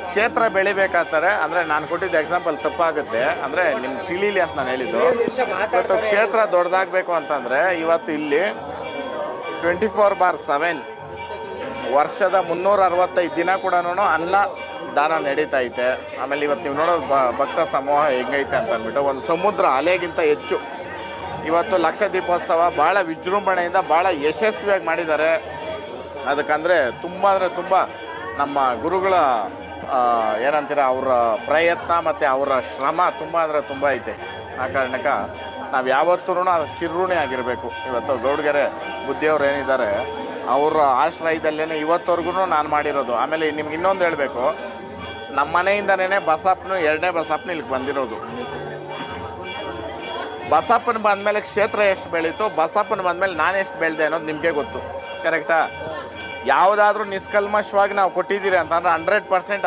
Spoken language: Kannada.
ಕ್ಷೇತ್ರ ಬೆಳಿಬೇಕಾಗ್ತಾರೆ ಅಂದರೆ ನಾನು ಕೊಟ್ಟಿದ್ದ ಎಕ್ಸಾಂಪಲ್ ತಪ್ಪಾಗುತ್ತೆ, ಅಂದರೆ ನಿಮ್ಗೆ ತಿಳಿಲಿ ಅಂತ ನಾನು ಹೇಳಿದ್ದು. ಇವತ್ತು ಕ್ಷೇತ್ರ ದೊಡ್ಡದಾಗಬೇಕು ಅಂತಂದರೆ ಇವತ್ತು ಇಲ್ಲಿ 24/7 ವರ್ಷದ 365 ದಿನ ಕೂಡ ಅನ್ನ ದಾನ ನಡೀತಾ ಐತೆ. ಆಮೇಲೆ ಇವತ್ತು ನೀವು ನೋಡೋದು ಭಕ್ತ ಸಮೂಹ ಹೆಂಗೈತೆ ಅಂತ ಅಂದ್ಬಿಟ್ಟು ಒಂದು ಸಮುದ್ರ ಅಲೆಗಿಂತ ಹೆಚ್ಚು ಇವತ್ತು ಲಕ್ಷ ದೀಪೋತ್ಸವ ಭಾಳ ವಿಜೃಂಭಣೆಯಿಂದ ಭಾಳ ಯಶಸ್ವಿಯಾಗಿ ಮಾಡಿದ್ದಾರೆ. ಅದಕ್ಕಂದರೆ ತುಂಬ ಅಂದರೆ ತುಂಬ ನಮ್ಮ ಗುರುಗಳ ಏನಂತೀರ ಅವರ ಪ್ರಯತ್ನ ಮತ್ತು ಅವರ ಶ್ರಮ ತುಂಬ ಅಂದರೆ ತುಂಬ ಐತೆ. ಆ ಕಾರಣಕ್ಕೆ ನಾವು ಯಾವತ್ತೂ ಅದು ಚಿರುಣಿ ಆಗಿರಬೇಕು. ಇವತ್ತು ಗೌಡ್ಗೆರೆ ಬುದ್ಧಿಯವ್ರು ಏನಿದ್ದಾರೆ ಅವರ ಆಶ್ರಯದಲ್ಲೇ ಇವತ್ತವರೆಗೂ ನಾನು ಮಾಡಿರೋದು. ಆಮೇಲೆ ನಿಮ್ಗೆ ಇನ್ನೊಂದು ಹೇಳಬೇಕು, ನಮ್ಮ ಮನೆಯಿಂದನೇ ಬಸಪ್ಪನು 2ನೇ ಬಸಪ್ಪನ ಇಲ್ಲಿಗೆ ಬಂದಿರೋದು. ಬಸಪ್ಪನ ಬಂದಮೇಲೆ ಕ್ಷೇತ್ರ ಎಷ್ಟು ಬೆಳೀತು, ಬಸಪ್ಪನ ಬಂದಮೇಲೆ ನಾನು ಎಷ್ಟು ಬೆಳೆದೆ ಅನ್ನೋದು ನಿಮಗೆ ಗೊತ್ತು. ಕರೆಕ್ಟಾ? ಯಾವುದಾದ್ರೂ ನಿಷ್ಕಲ್ಮಶವಾಗಿ ನಾವು ಕೊಟ್ಟಿದ್ದೀರಿ ಅಂತಂದ್ರೆ 100%